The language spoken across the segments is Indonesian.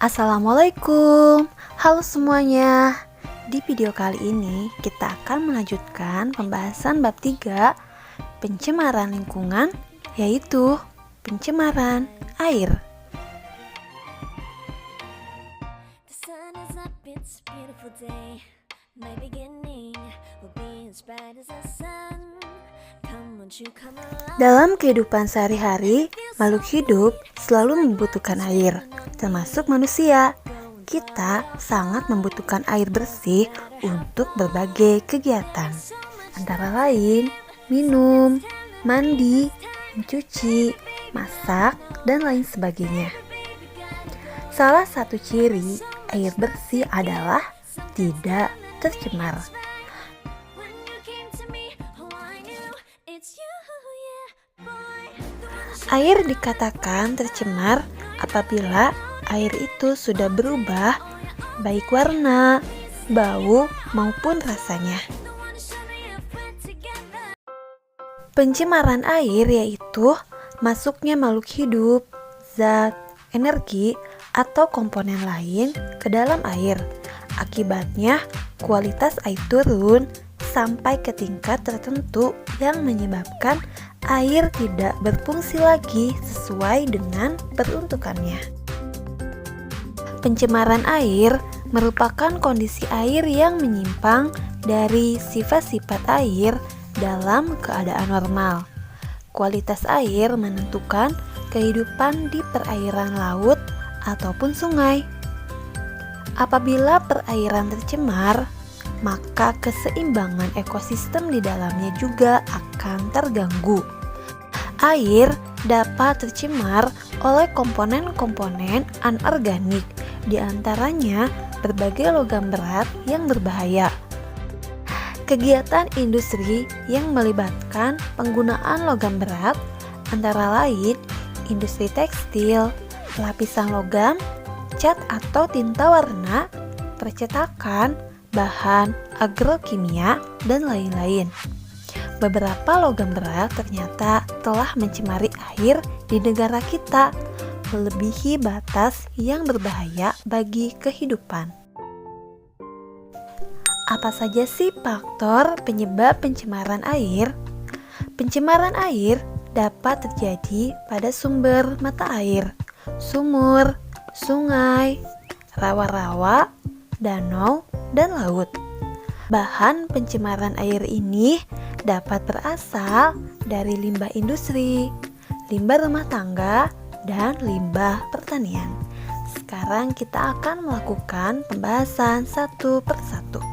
Assalamualaikum, halo semuanya. Di video kali ini kita akan melanjutkan pembahasan bab 3 pencemaran lingkungan, yaitu pencemaran air. Dalam kehidupan sehari-hari, makhluk hidup selalu membutuhkan air, termasuk manusia. Kita sangat membutuhkan air bersih untuk berbagai kegiatan, antara lain minum, mandi, mencuci, masak, dan lain sebagainya. Salah satu ciri air bersih adalah tidak tercemar. Air dikatakan tercemar apabila air itu sudah berubah baik warna, bau, maupun rasanya. Pencemaran air yaitu masuknya makhluk hidup, zat, energi, atau komponen lain ke dalam air. Akibatnya kualitas air turun sampai ke tingkat tertentu yang menyebabkan air tidak berfungsi lagi sesuai dengan peruntukannya. Pencemaran air merupakan kondisi air yang menyimpang dari sifat-sifat air dalam keadaan normal. Kualitas air menentukan kehidupan di perairan laut ataupun sungai. Apabila perairan tercemar, maka keseimbangan ekosistem di dalamnya juga akan terganggu. Air dapat tercemar oleh komponen-komponen anorganik, di antaranya berbagai logam berat yang berbahaya. Kegiatan industri yang melibatkan penggunaan logam berat antara lain industri tekstil, lapisan logam, cat atau tinta warna, percetakan, bahan agrokimia, dan lain-lain. Beberapa logam berat ternyata telah mencemari air di negara kita, melebihi batas yang berbahaya bagi kehidupan. Apa saja sih faktor penyebab pencemaran air? Pencemaran air dapat terjadi pada sumber mata air, sumur, sungai, rawa-rawa, danau, dan laut. Bahan pencemaran air ini dapat berasal dari limbah industri, limbah rumah tangga, dan limbah pertanian. Sekarang kita akan melakukan pembahasan satu persatu.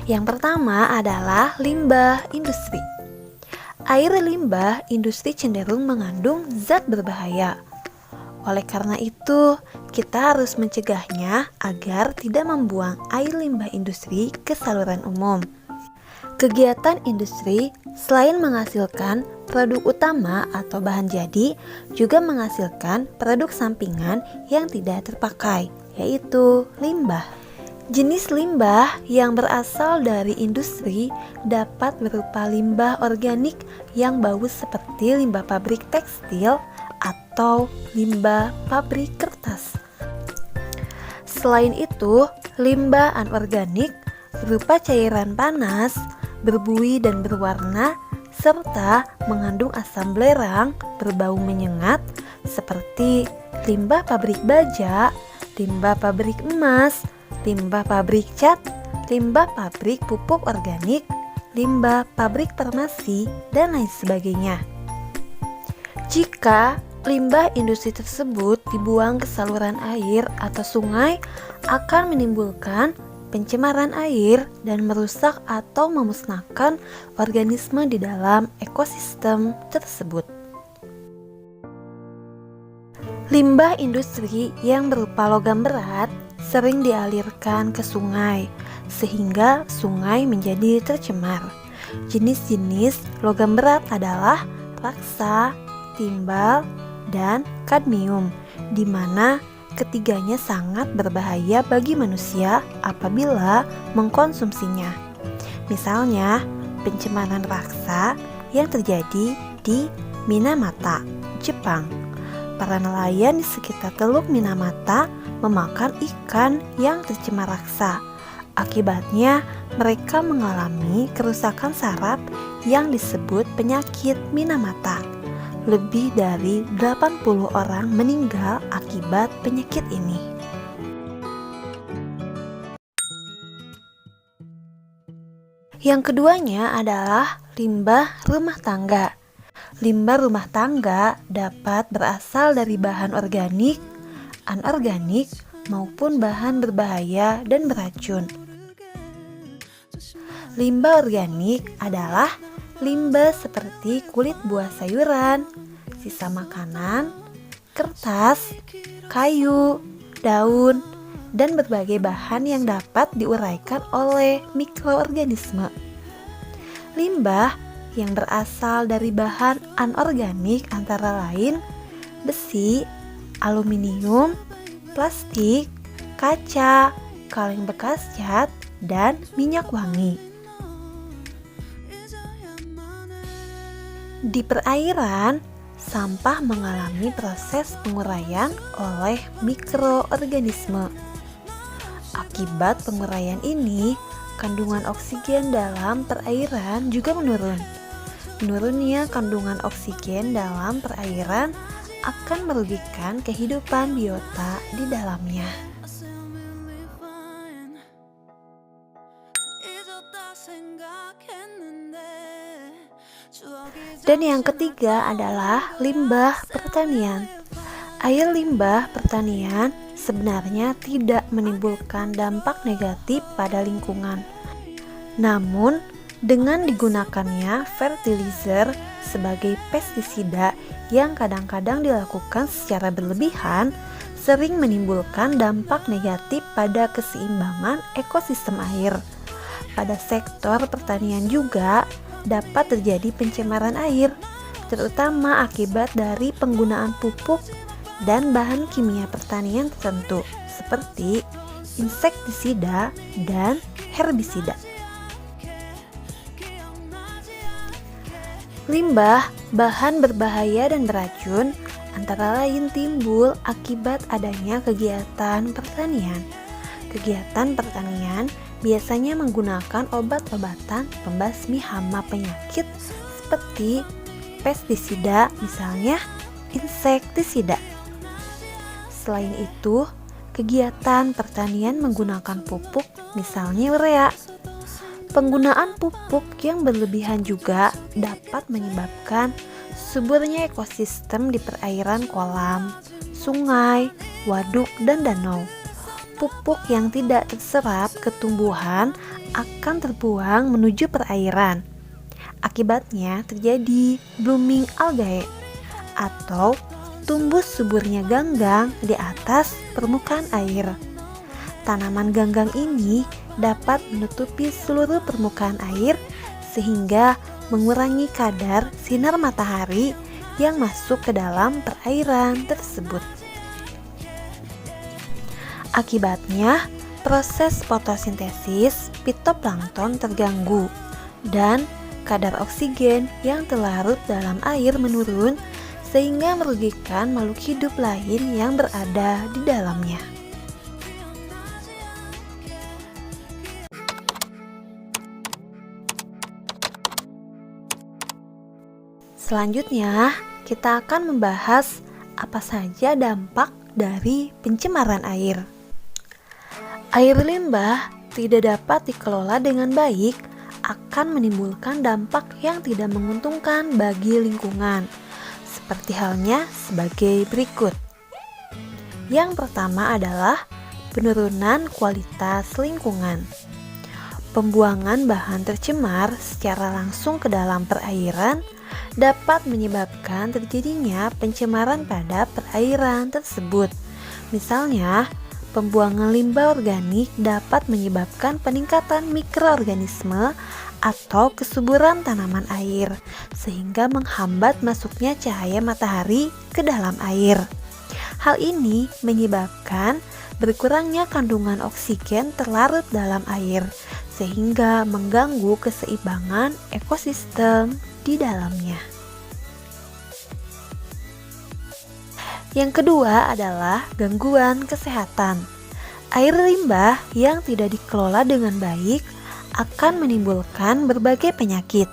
Yang pertama adalah limbah industri. Air limbah industri cenderung mengandung zat berbahaya. Oleh karena itu, kita harus mencegahnya agar tidak membuang air limbah industri ke saluran umum. Kegiatan industri selain menghasilkan produk utama atau bahan jadi, juga menghasilkan produk sampingan yang tidak terpakai, yaitu limbah. Jenis limbah yang berasal dari industri dapat berupa limbah organik yang bau seperti limbah pabrik tekstil atau limbah pabrik kertas. Selain itu, limbah anorganik berupa cairan panas, berbuih dan berwarna, serta mengandung asam belerang berbau menyengat seperti limbah pabrik baja, limbah pabrik emas, limbah pabrik cat, limbah pabrik pupuk organik, limbah pabrik farmasi, dan lain sebagainya. Jika limbah industri tersebut dibuang ke saluran air atau sungai, akan menimbulkan pencemaran air dan merusak atau memusnahkan organisme di dalam ekosistem tersebut. Limbah industri yang berupa logam berat sering dialirkan ke sungai, sehingga sungai menjadi tercemar. Jenis-jenis logam berat adalah raksa, timbal, dan kadmium, di mana ketiganya sangat berbahaya bagi manusia apabila mengkonsumsinya. Misalnya, pencemaran raksa yang terjadi di Minamata, Jepang. para nelayan di sekitar Teluk Minamata memakan ikan yang tercemar raksa. Akibatnya, mereka mengalami kerusakan saraf yang disebut penyakit Minamata. Lebih dari 80 orang meninggal akibat penyakit ini. Yang keduanya adalah limbah rumah tangga. Limbah rumah tangga dapat berasal dari bahan organik, anorganik, maupun bahan berbahaya dan beracun. Limbah organik adalah limbah seperti kulit buah sayuran, sisa makanan, kertas, kayu, daun, dan berbagai bahan yang dapat diuraikan oleh mikroorganisme. Limbah yang berasal dari bahan anorganik antara lain besi, aluminium, plastik, kaca, kaleng bekas cat, dan minyak wangi. Di perairan, sampah mengalami proses penguraian oleh mikroorganisme. Akibat penguraian ini, kandungan oksigen dalam perairan juga menurun. Menurunnya kandungan oksigen dalam perairan akan merugikan kehidupan biota di dalamnya. Dan yang ketiga adalah limbah pertanian. Air limbah pertanian sebenarnya tidak menimbulkan dampak negatif pada lingkungan. Namun, dengan digunakannya fertilizer sebagai pestisida yang kadang-kadang dilakukan secara berlebihan, sering menimbulkan dampak negatif pada keseimbangan ekosistem air. Pada sektor pertanian juga dapat terjadi pencemaran air, terutama akibat dari penggunaan pupuk dan bahan kimia pertanian tertentu seperti insektisida dan herbisida. Limbah, bahan berbahaya dan beracun antara lain timbul akibat adanya kegiatan pertanian. Kegiatan pertanian biasanya menggunakan obat-obatan pembasmi hama penyakit seperti pestisida, misalnya insektisida. Selain itu, kegiatan pertanian menggunakan pupuk, misalnya urea. Penggunaan pupuk yang berlebihan juga dapat menyebabkan suburnya ekosistem di perairan kolam, sungai, waduk, dan danau. Pupuk yang tidak terserap ke tumbuhan akan terbuang menuju perairan. Akibatnya terjadi blooming algae atau tumbuh suburnya ganggang di atas permukaan air. Tanaman ganggang ini dapat menutupi seluruh permukaan air sehingga mengurangi kadar sinar matahari yang masuk ke dalam perairan tersebut. Akibatnya, proses fotosintesis fitoplankton terganggu dan kadar oksigen yang terlarut dalam air menurun sehingga merugikan makhluk hidup lain yang berada di dalamnya. Selanjutnya, kita akan membahas apa saja dampak dari pencemaran air. Air limbah tidak dapat dikelola dengan baik akan menimbulkan dampak yang tidak menguntungkan bagi lingkungan, seperti halnya sebagai berikut. Yang pertama adalah penurunan kualitas lingkungan. Pembuangan bahan tercemar secara langsung ke dalam perairan dapat menyebabkan terjadinya pencemaran pada perairan tersebut. Misalnya, pembuangan limbah organik dapat menyebabkan peningkatan mikroorganisme atau kesuburan tanaman air, sehingga menghambat masuknya cahaya matahari ke dalam air. Hal ini menyebabkan berkurangnya kandungan oksigen terlarut dalam air, sehingga mengganggu keseimbangan ekosistem di dalamnya. Yang kedua adalah gangguan kesehatan. Air limbah yang tidak dikelola dengan baik akan menimbulkan berbagai penyakit.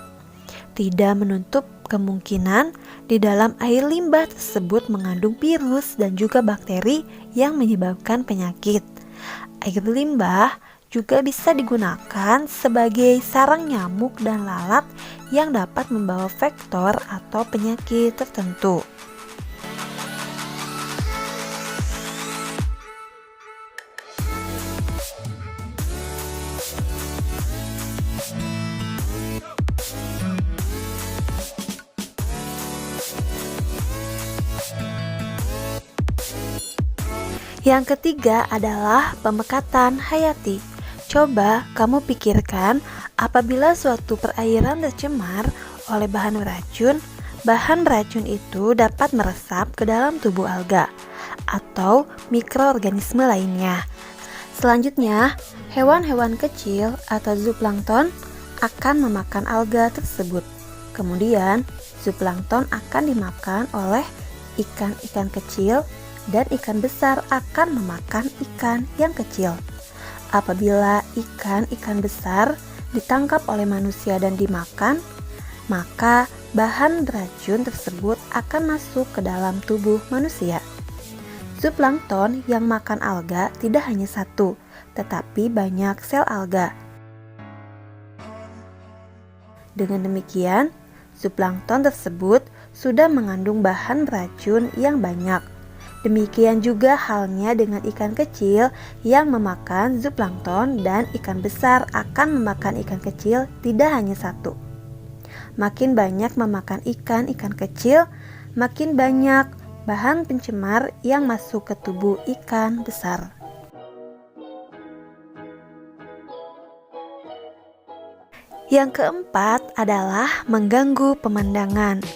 Tidak menutup kemungkinan di dalam air limbah tersebut mengandung virus dan juga bakteri yang menyebabkan penyakit. Air limbah juga bisa digunakan sebagai sarang nyamuk dan lalat yang dapat membawa vektor atau penyakit tertentu. Yang ketiga adalah pemekatan hayati. Coba kamu pikirkan, apabila suatu perairan tercemar oleh bahan beracun itu dapat meresap ke dalam tubuh alga atau mikroorganisme lainnya. Selanjutnya, hewan-hewan kecil atau zooplankton akan memakan alga tersebut. Kemudian, zooplankton akan dimakan oleh ikan-ikan kecil dan ikan besar akan memakan ikan yang kecil. Apabila ikan-ikan besar ditangkap oleh manusia dan dimakan, maka bahan beracun tersebut akan masuk ke dalam tubuh manusia. Zooplankton yang makan alga tidak hanya satu, tetapi banyak sel alga. Dengan demikian, zooplankton tersebut sudah mengandung bahan beracun yang banyak. Demikian juga halnya dengan ikan kecil yang memakan zooplankton dan ikan besar akan memakan ikan kecil tidak hanya satu. Makin banyak memakan ikan-ikan kecil, makin banyak bahan pencemar yang masuk ke tubuh ikan besar. Yang keempat adalah mengganggu pemandangan.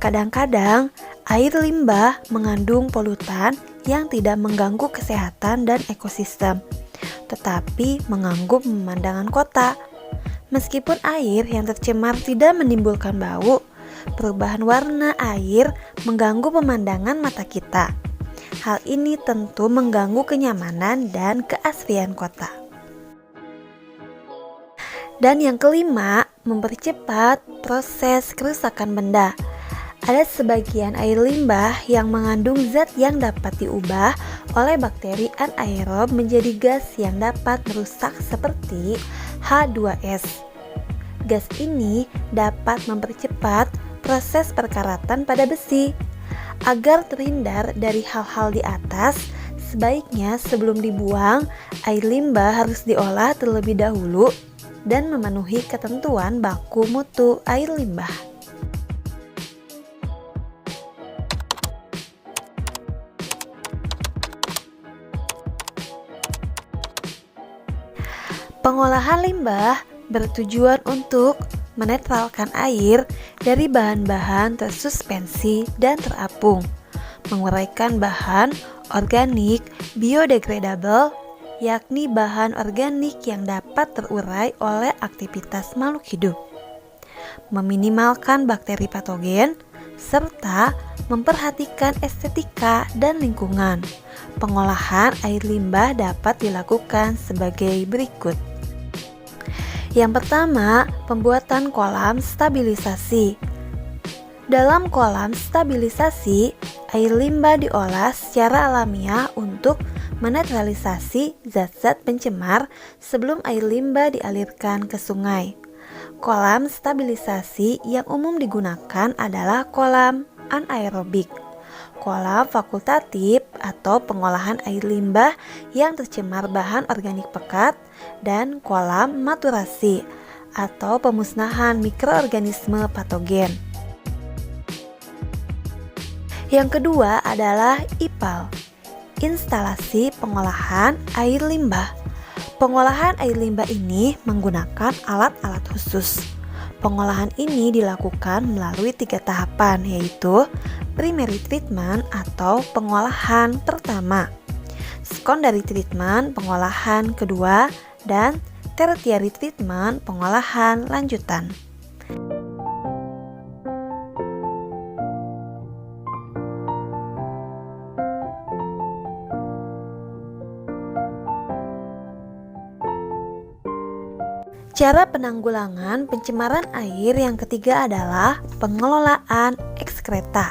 Kadang-kadang air limbah mengandung polutan yang tidak mengganggu kesehatan dan ekosistem, tetapi mengganggu pemandangan kota. Meskipun air yang tercemar tidak menimbulkan bau, perubahan warna air mengganggu pemandangan mata kita. Hal ini tentu mengganggu kenyamanan dan keasrian kota. Dan yang kelima, mempercepat proses kerusakan benda. Ada sebagian air limbah yang mengandung zat yang dapat diubah oleh bakteri anaerob menjadi gas yang dapat merusak seperti H2S. Gas ini dapat mempercepat proses perkaratan pada besi. Agar terhindar dari hal-hal di atas, sebaiknya sebelum dibuang, air limbah harus diolah terlebih dahulu dan memenuhi ketentuan baku mutu air limbah. Pengolahan limbah bertujuan untuk menetralkan air dari bahan-bahan tersuspensi dan terapung, menguraikan bahan organik biodegradable, yakni bahan organik yang dapat terurai oleh aktivitas makhluk hidup, meminimalkan bakteri patogen, serta memperhatikan estetika dan lingkungan. Pengolahan air limbah dapat dilakukan sebagai berikut. Yang pertama, pembuatan kolam stabilisasi. Dalam kolam stabilisasi, air limbah diolah secara alamiah untuk menetralisasi zat-zat pencemar sebelum air limbah dialirkan ke sungai. Kolam stabilisasi yang umum digunakan adalah kolam anaerobik, kolam fakultatif atau pengolahan air limbah yang tercemar bahan organik pekat, dan kolam maturasi atau pemusnahan mikroorganisme patogen. Yang kedua adalah IPAL, instalasi pengolahan air limbah. Pengolahan air limbah ini menggunakan alat-alat khusus. Pengolahan ini dilakukan melalui 3 tahapan, yaitu primary treatment atau pengolahan pertama, secondary treatment pengolahan kedua, dan tertiary treatment pengolahan lanjutan. Cara penanggulangan pencemaran air yang ketiga adalah pengelolaan ekskreta.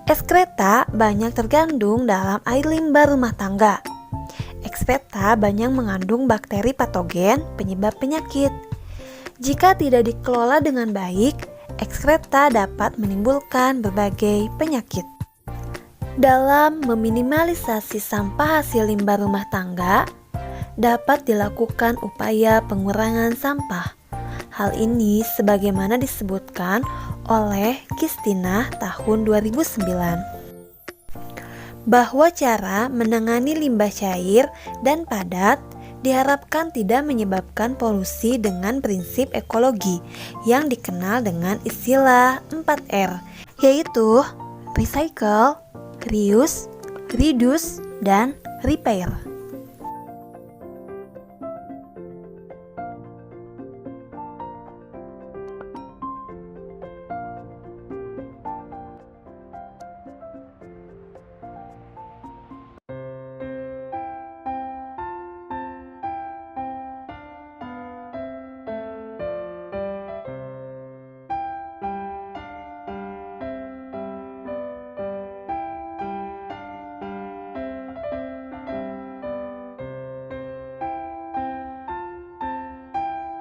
Ekskreta banyak terkandung dalam air limbah rumah tangga. Ekskreta banyak mengandung bakteri patogen penyebab penyakit. Jika tidak dikelola dengan baik, ekskreta dapat menimbulkan berbagai penyakit. Dalam meminimalisasi sampah hasil limbah rumah tangga, dapat dilakukan upaya pengurangan sampah. Hal ini sebagaimana disebutkan oleh Kistinah tahun 2009. Bahwa cara menangani limbah cair dan padat diharapkan tidak menyebabkan polusi dengan prinsip ekologi yang dikenal dengan istilah 4R, yaitu recycle, reuse, reduce, dan repair.